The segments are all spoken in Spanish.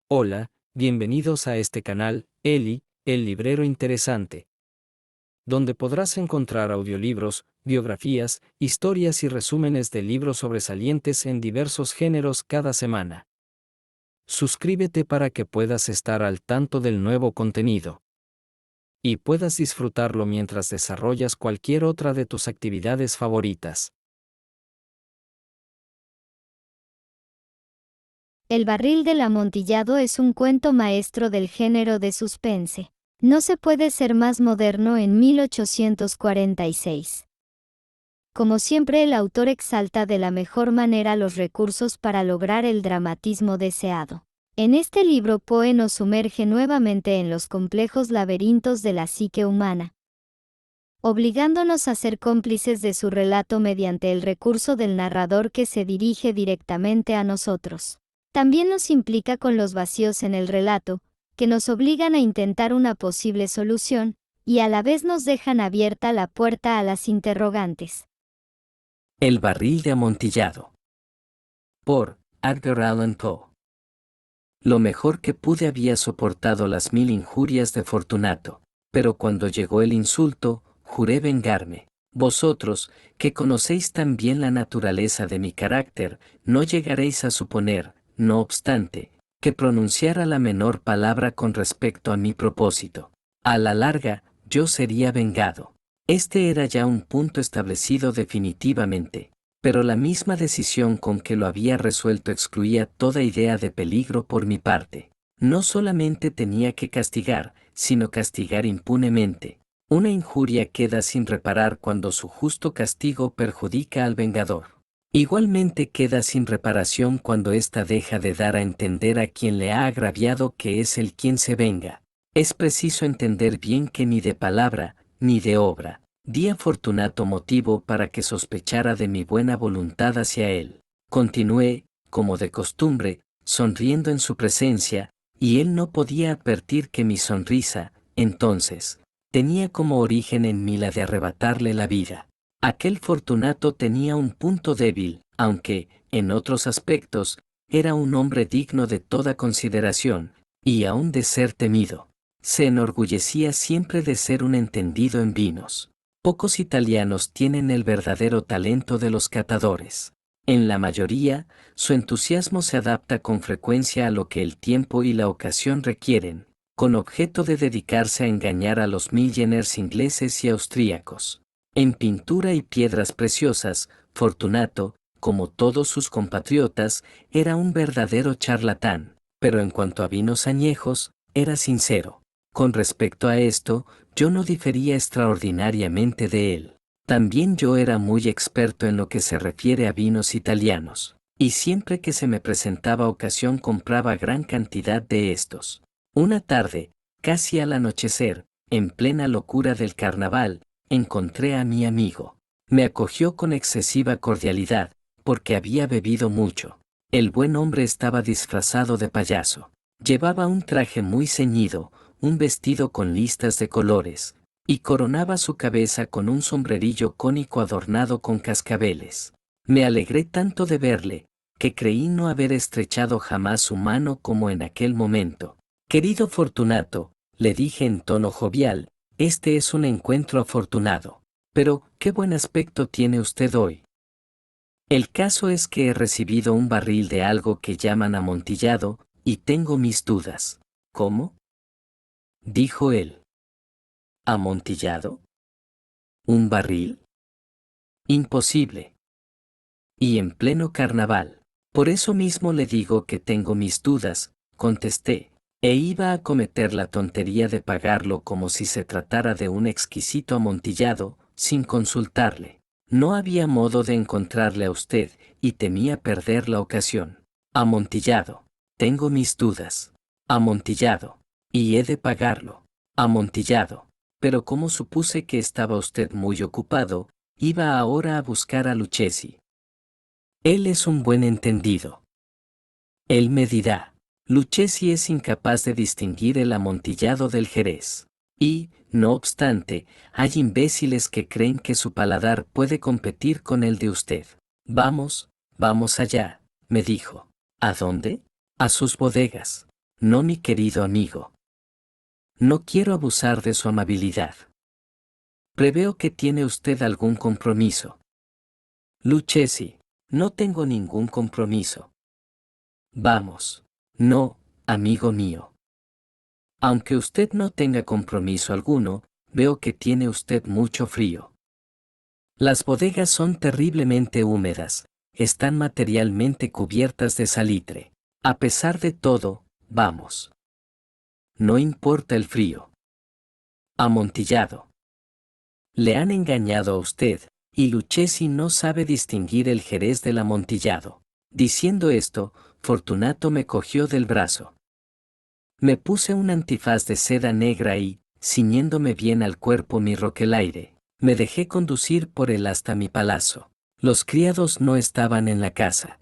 Hola, bienvenidos a este canal, Eli, el librero interesante, donde podrás encontrar audiolibros, biografías, historias y resúmenes de libros sobresalientes en diversos géneros cada semana. Suscríbete para que puedas estar al tanto del nuevo contenido y puedas disfrutarlo mientras desarrollas cualquier otra de tus actividades favoritas. El barril del amontillado es un cuento maestro del género de suspense. No se puede ser más moderno en 1846. Como siempre, el autor exalta de la mejor manera los recursos para lograr el dramatismo deseado. En este libro, Poe nos sumerge nuevamente en los complejos laberintos de la psique humana, obligándonos a ser cómplices de su relato mediante el recurso del narrador que se dirige directamente a nosotros. También nos implica con los vacíos en el relato, que nos obligan a intentar una posible solución, y a la vez nos dejan abierta la puerta a las interrogantes. El barril de amontillado. Por Edgar Allan Poe. Lo mejor que pude había soportado las 1000 injurias de Fortunato, pero cuando llegó el insulto, juré vengarme. Vosotros, que conocéis tan bien la naturaleza de mi carácter, no llegaréis a suponer, no obstante, que pronunciara la menor palabra con respecto a mi propósito. A la larga, yo sería vengado. Este era ya un punto establecido definitivamente, pero la misma decisión con que lo había resuelto excluía toda idea de peligro por mi parte. No solamente tenía que castigar, sino castigar impunemente. Una injuria queda sin reparar cuando su justo castigo perjudica al vengador. Igualmente queda sin reparación cuando ésta deja de dar a entender a quien le ha agraviado que es el quien se venga. Es preciso entender bien que ni de palabra, ni de obra, di a Fortunato motivo para que sospechara de mi buena voluntad hacia él. Continué, como de costumbre, sonriendo en su presencia, y él no podía advertir que mi sonrisa, entonces, tenía como origen en mí la de arrebatarle la vida. Aquel Fortunato tenía un punto débil, aunque, en otros aspectos, era un hombre digno de toda consideración, y aun de ser temido. Se enorgullecía siempre de ser un entendido en vinos. Pocos italianos tienen el verdadero talento de los catadores. En la mayoría, su entusiasmo se adapta con frecuencia a lo que el tiempo y la ocasión requieren, con objeto de dedicarse a engañar a los milleners ingleses y austríacos. En pintura y piedras preciosas, Fortunato, como todos sus compatriotas, era un verdadero charlatán, pero en cuanto a vinos añejos, era sincero. Con respecto a esto, yo no difería extraordinariamente de él. También yo era muy experto en lo que se refiere a vinos italianos, y siempre que se me presentaba ocasión compraba gran cantidad de estos. Una tarde, casi al anochecer, en plena locura del carnaval, encontré a mi amigo. Me acogió con excesiva cordialidad, porque había bebido mucho. El buen hombre estaba disfrazado de payaso. Llevaba un traje muy ceñido, un vestido con listas de colores, y coronaba su cabeza con un sombrerillo cónico adornado con cascabeles. Me alegré tanto de verle, que creí no haber estrechado jamás su mano como en aquel momento. Querido Fortunato, le dije en tono jovial, este es un encuentro afortunado. Pero, ¿qué buen aspecto tiene usted hoy? El caso es que he recibido un barril de algo que llaman amontillado, y tengo mis dudas. ¿Cómo?, dijo él. ¿Amontillado? ¿Un barril? Imposible. Y en pleno carnaval. Por eso mismo le digo que tengo mis dudas, contesté, e iba a cometer la tontería de pagarlo como si se tratara de un exquisito amontillado, sin consultarle. No había modo de encontrarle a usted, y temía perder la ocasión. Amontillado. Tengo mis dudas. Amontillado. Y he de pagarlo. Amontillado. Pero como supuse que estaba usted muy ocupado, iba ahora a buscar a Lucchesi. Él es un buen entendido. Él me dirá, Lucchesi es incapaz de distinguir el amontillado del jerez. Y, no obstante, hay imbéciles que creen que su paladar puede competir con el de usted. Vamos allá, me dijo. ¿A dónde? A sus bodegas. No, mi querido amigo. No quiero abusar de su amabilidad. Preveo que tiene usted algún compromiso. Lucchesi, no tengo ningún compromiso. Vamos. No, amigo mío. Aunque usted no tenga compromiso alguno, veo que tiene usted mucho frío. Las bodegas son terriblemente húmedas, están materialmente cubiertas de salitre. A pesar de todo, vamos. No importa el frío. Amontillado. Le han engañado a usted, y Lucchesi no sabe distinguir el jerez del amontillado. Diciendo esto, Fortunato me cogió del brazo. Me puse un antifaz de seda negra y, ciñéndome bien al cuerpo mi roquelaire, me dejé conducir por él hasta mi palazzo. Los criados no estaban en la casa.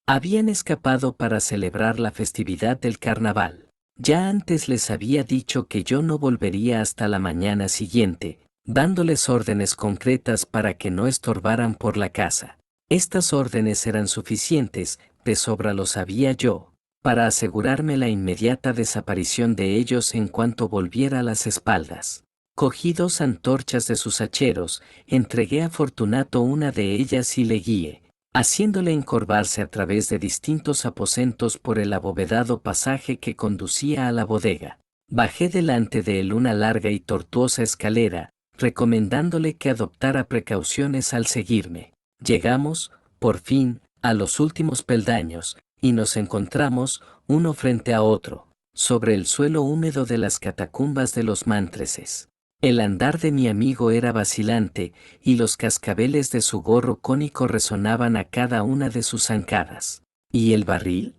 Habían escapado para celebrar la festividad del carnaval. Ya antes les había dicho que yo no volvería hasta la mañana siguiente, dándoles órdenes concretas para que no estorbaran por la casa. Estas órdenes eran suficientes, de sobra lo sabía yo, para asegurarme la inmediata desaparición de ellos en cuanto volviera a las espaldas. Cogí 2 antorchas de sus hacheros, entregué a Fortunato una de ellas y le guié, haciéndole encorvarse a través de distintos aposentos por el abovedado pasaje que conducía a la bodega. Bajé delante de él una larga y tortuosa escalera, recomendándole que adoptara precauciones al seguirme. Llegamos, por fin, a los últimos peldaños, y nos encontramos, uno frente a otro, sobre el suelo húmedo de las catacumbas de los Mantreses. El andar de mi amigo era vacilante, y los cascabeles de su gorro cónico resonaban a cada una de sus zancadas. ¿Y el barril?,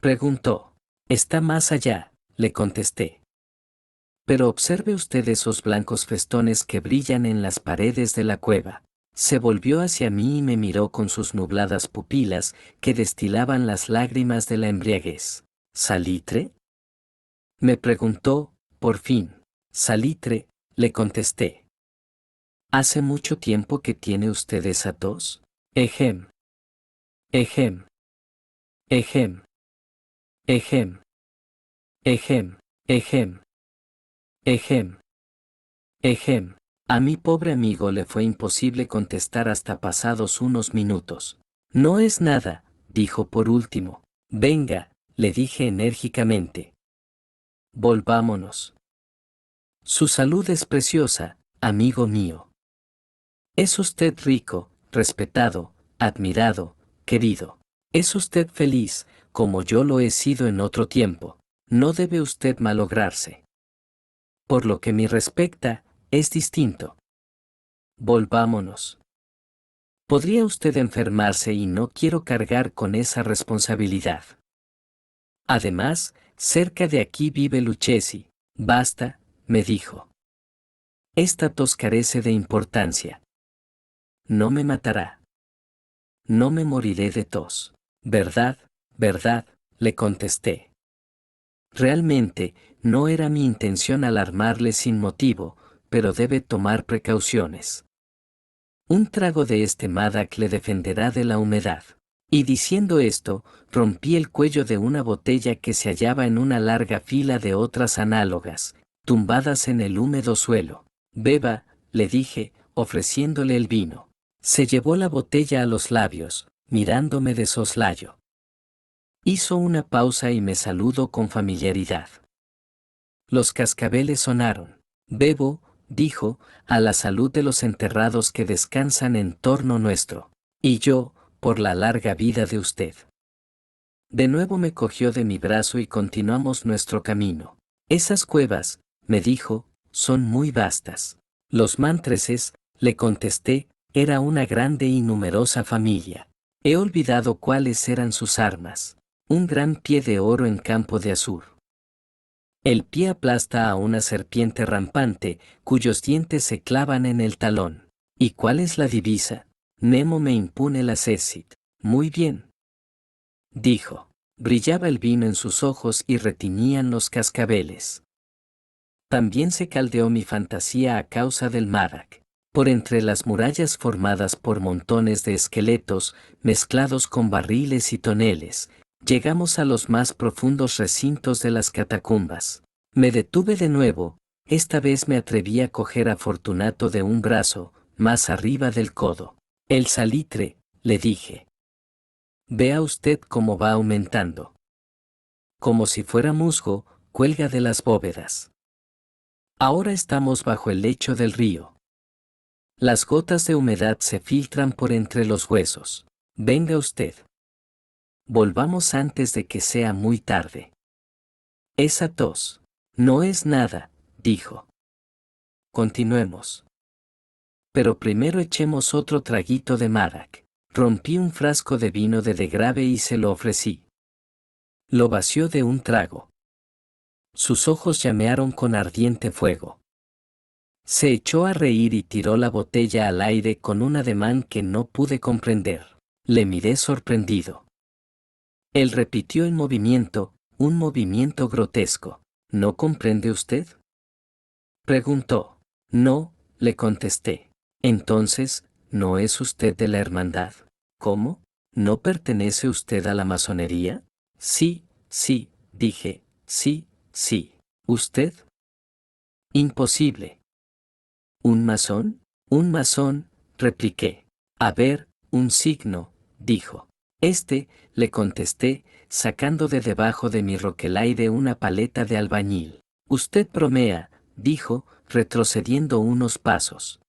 preguntó. Está más allá, le contesté. Pero observe usted esos blancos festones que brillan en las paredes de la cueva. Se volvió hacia mí y me miró con sus nubladas pupilas que destilaban las lágrimas de la embriaguez. ¿Salitre?, me preguntó, por fin. Salitre, le contesté. ¿Hace mucho tiempo que tiene usted esa tos? Ejem. Ejem. Ejem. Ejem. Ejem. Ejem. Ejem. Ejem. A mi pobre amigo le fue imposible contestar hasta pasados unos minutos. No es nada, dijo por último. Venga, le dije enérgicamente. Volvámonos. Su salud es preciosa, amigo mío. Es usted rico, respetado, admirado, querido. Es usted feliz, como yo lo he sido en otro tiempo. No debe usted malograrse. Por lo que me respecta, es distinto. Volvámonos. Podría usted enfermarse y no quiero cargar con esa responsabilidad. Además, cerca de aquí vive Lucchesi. Basta, me dijo. Esta tos carece de importancia. No me matará. No me moriré de tos. ¿Verdad? ¿Verdad?, le contesté. Realmente, no era mi intención alarmarle sin motivo, pero debe tomar precauciones. Un trago de este Madak le defenderá de la humedad. Y diciendo esto, rompí el cuello de una botella que se hallaba en una larga fila de otras análogas, tumbadas en el húmedo suelo. Beba, le dije, ofreciéndole el vino. Se llevó la botella a los labios, mirándome de soslayo. Hizo una pausa y me saludó con familiaridad. Los cascabeles sonaron. Bebo, dijo, a la salud de los enterrados que descansan en torno nuestro. Y yo, por la larga vida de usted. De nuevo me cogió de mi brazo y continuamos nuestro camino. Esas cuevas, me dijo, son muy vastas. Los Mantreses, le contesté, era una grande y numerosa familia. He olvidado cuáles eran sus armas. Un gran pie de oro en campo de azur. El pie aplasta a una serpiente rampante, cuyos dientes se clavan en el talón. ¿Y cuál es la divisa? Nemo me impune la césit. Muy bien, dijo. Brillaba el vino en sus ojos y retiñían los cascabeles. También se caldeó mi fantasía a causa del Madak. Por entre las murallas formadas por montones de esqueletos, mezclados con barriles y toneles, Llegamos a los más profundos recintos de las catacumbas. Me detuve de nuevo, esta vez me atreví a coger a Fortunato de un brazo, más arriba del codo. El salitre, le dije. Vea usted cómo va aumentando. Como si fuera musgo, cuelga de las bóvedas. Ahora estamos bajo el lecho del río. Las gotas de humedad se filtran por entre los huesos. Venga usted. Volvamos antes de que sea muy tarde. Esa tos. No es nada, dijo. Continuemos. Pero primero echemos otro traguito de Marac. Rompí un frasco de vino de Degrave y se lo ofrecí. Lo vació de un trago. Sus ojos llamearon con ardiente fuego. Se echó a reír y tiró la botella al aire con un ademán que no pude comprender. Le miré sorprendido. Él repitió el movimiento, un movimiento grotesco. ¿No comprende usted?, preguntó. No, le contesté. Entonces, ¿no es usted de la hermandad? ¿Cómo? ¿No pertenece usted a la masonería? Sí, sí, dije, sí, sí. ¿Usted? Imposible. ¿Un masón? Un masón, repliqué. A ver, un signo, dijo. Le contesté, sacando de debajo de mi roquelaire una paleta de albañil. Usted bromea, dijo, retrocediendo unos pasos.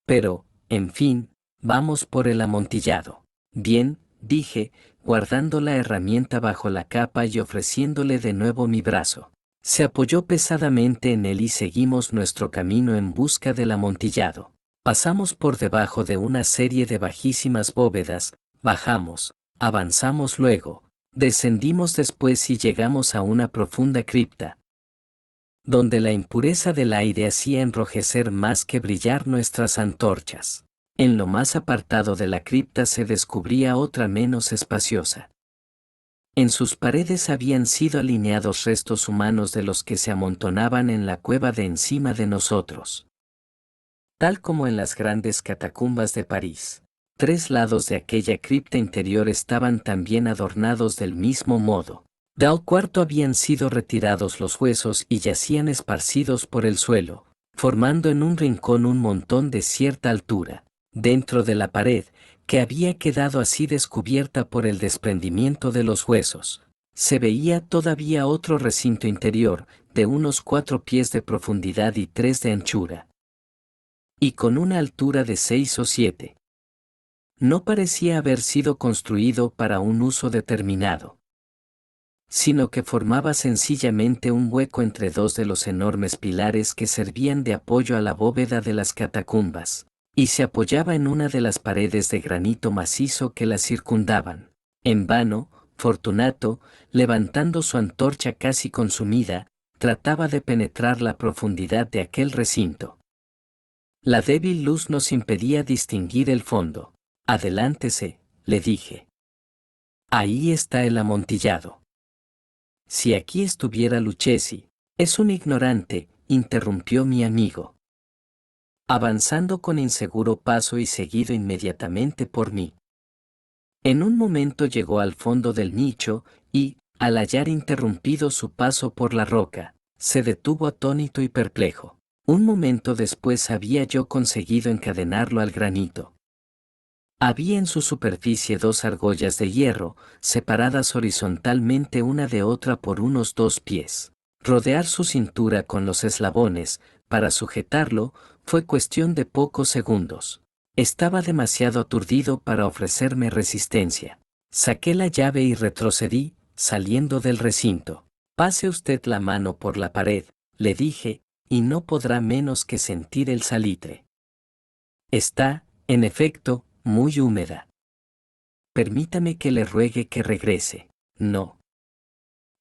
Pero, en fin, vamos por el amontillado. Bien, dije, guardando la herramienta bajo la capa y ofreciéndole de nuevo mi brazo. Se apoyó pesadamente en él y seguimos nuestro camino en busca del amontillado. Pasamos por debajo de una serie de bajísimas bóvedas, bajamos, avanzamos luego, descendimos después y llegamos a una profunda cripta, donde la impureza del aire hacía enrojecer más que brillar nuestras antorchas. En lo más apartado de la cripta se descubría otra menos espaciosa. En sus paredes habían sido alineados restos humanos de los que se amontonaban en la cueva de encima de nosotros. Tal como en las grandes catacumbas de París, 3 lados de aquella cripta interior estaban también adornados del mismo modo. Del cuarto habían sido retirados los huesos y yacían esparcidos por el suelo, formando en un rincón un montón de cierta altura. Dentro de la pared, que había quedado así descubierta por el desprendimiento de los huesos, se veía todavía otro recinto interior, de unos 4 pies de profundidad y 3 de anchura, y con una altura de 6 o 7. No parecía haber sido construido para un uso determinado, sino que formaba sencillamente un hueco entre 2 de los enormes pilares que servían de apoyo a la bóveda de las catacumbas, y se apoyaba en una de las paredes de granito macizo que la circundaban. En vano, Fortunato, levantando su antorcha casi consumida, trataba de penetrar la profundidad de aquel recinto. La débil luz nos impedía distinguir el fondo. Adelántese, le dije. Ahí está el amontillado. Si aquí estuviera Lucchesi. Es un ignorante, interrumpió mi amigo, avanzando con inseguro paso y seguido inmediatamente por mí. En un momento llegó al fondo del nicho y, al hallar interrumpido su paso por la roca, se detuvo atónito y perplejo. Un momento después había yo conseguido encadenarlo al granito. Había en su superficie 2 argollas de hierro, separadas horizontalmente una de otra por unos 2 pies. Rodear su cintura con los eslabones, para sujetarlo, fue cuestión de pocos segundos. Estaba demasiado aturdido para ofrecerme resistencia. Saqué la llave y retrocedí, saliendo del recinto. Pase usted la mano por la pared, le dije, y no podrá menos que sentir el salitre. Está, en efecto, muy húmeda. Permítame que le ruegue que regrese. No.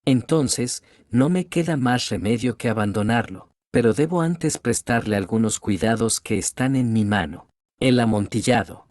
Entonces, no me queda más remedio que abandonarlo, pero debo antes prestarle algunos cuidados que están en mi mano. El amontillado,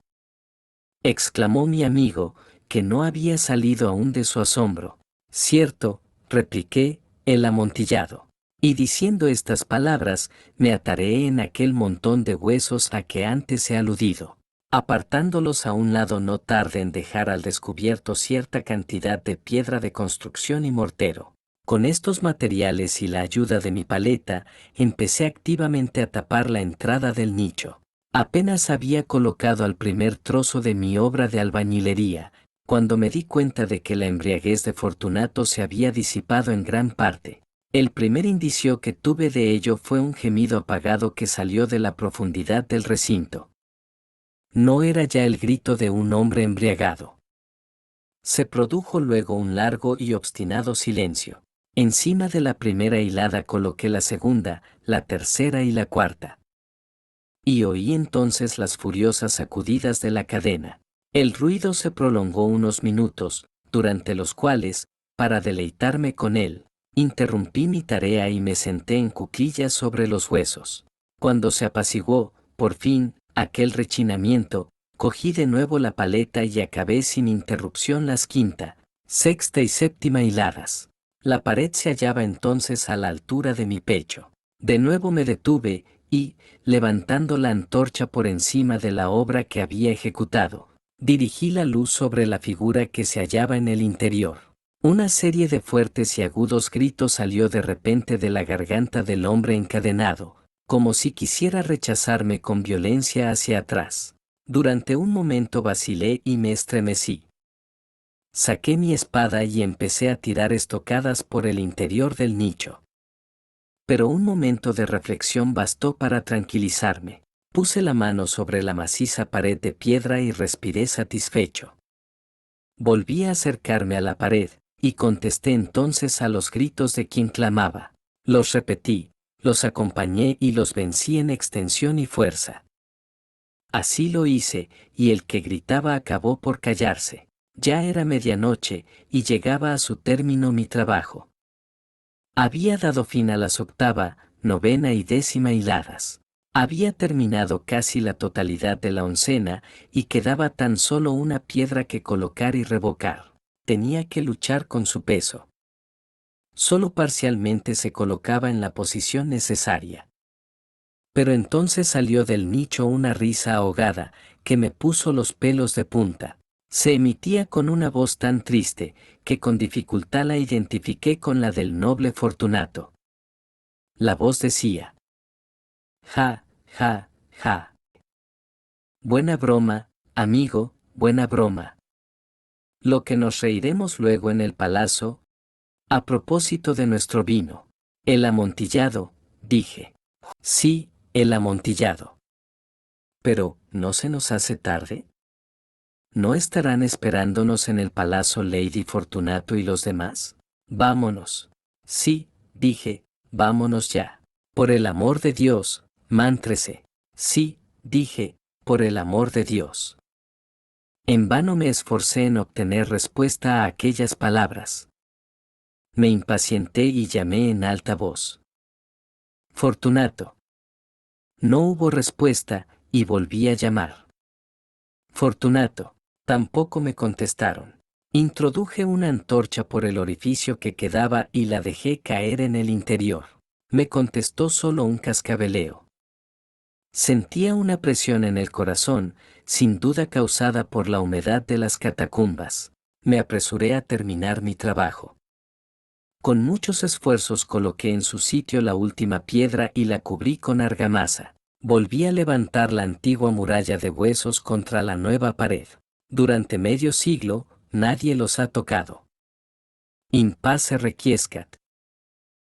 exclamó mi amigo, que no había salido aún de su asombro. Cierto, repliqué, el amontillado. Y diciendo estas palabras, me ataré en aquel montón de huesos a que antes he aludido. apartándolos a un lado no tardé en dejar al descubierto cierta cantidad de piedra de construcción y mortero. Con estos materiales y la ayuda de mi paleta, empecé activamente a tapar la entrada del nicho. Apenas había colocado al primer trozo de mi obra de albañilería, cuando me di cuenta de que la embriaguez de Fortunato se había disipado en gran parte. El primer indicio que tuve de ello fue un gemido apagado que salió de la profundidad del recinto. No era ya el grito de un hombre embriagado. Se produjo luego un largo y obstinado silencio. Encima de la primera hilada coloqué la segunda, la tercera y la cuarta. Y oí entonces las furiosas sacudidas de la cadena. El ruido se prolongó unos minutos, durante los cuales, para deleitarme con él, interrumpí mi tarea y me senté en cuclillas sobre los huesos. Cuando se apaciguó, por fin, aquel rechinamiento, cogí de nuevo la paleta y acabé sin interrupción las quinta, sexta y séptima hiladas. La pared se hallaba entonces a la altura de mi pecho. De nuevo me detuve y, levantando la antorcha por encima de la obra que había ejecutado, dirigí la luz sobre la figura que se hallaba en el interior. Una serie de fuertes y agudos gritos salió de repente de la garganta del hombre encadenado, como si quisiera rechazarme con violencia hacia atrás. Durante un momento vacilé y me estremecí. Saqué mi espada y empecé a tirar estocadas por el interior del nicho. Pero un momento de reflexión bastó para tranquilizarme. Puse la mano sobre la maciza pared de piedra y respiré satisfecho. Volví a acercarme a la pared, y contesté entonces a los gritos de quien clamaba. Los repetí, los acompañé y los vencí en extensión y fuerza. Así lo hice, y el que gritaba acabó por callarse. Ya era medianoche, y llegaba a su término mi trabajo. Había dado fin a las octava, novena y décima hiladas. Había terminado casi la totalidad de la oncena, y quedaba tan solo una piedra que colocar y revocar. Tenía que luchar con su peso. Solo parcialmente se colocaba en la posición necesaria. Pero entonces salió del nicho una risa ahogada, que me puso los pelos de punta. Se emitía con una voz tan triste, que con dificultad la identifiqué con la del noble Fortunato. La voz decía: ja, ja, ja. Buena broma, amigo, buena broma. Lo que nos reiremos luego en el palacio. A propósito de nuestro vino. El amontillado, dije. Sí, el amontillado. Pero, ¿no se nos hace tarde? ¿No estarán esperándonos en el palacio Lady Fortunato y los demás? Vámonos. Sí, dije, vámonos ya. Por el amor de Dios, mántrese. Sí, dije, por el amor de Dios. En vano me esforcé en obtener respuesta a aquellas palabras. Me impacienté y llamé en alta voz. Fortunato. No hubo respuesta, y volví a llamar. Fortunato. Tampoco me contestaron. Introduje una antorcha por el orificio que quedaba y la dejé caer en el interior. Me contestó solo un cascabeleo. Sentía una presión en el corazón, sin duda causada por la humedad de las catacumbas. Me apresuré a terminar mi trabajo. Con muchos esfuerzos coloqué en su sitio la última piedra y la cubrí con argamasa. Volví a levantar la antigua muralla de huesos contra la nueva pared. Durante medio siglo, nadie los ha tocado. In pace requiescat.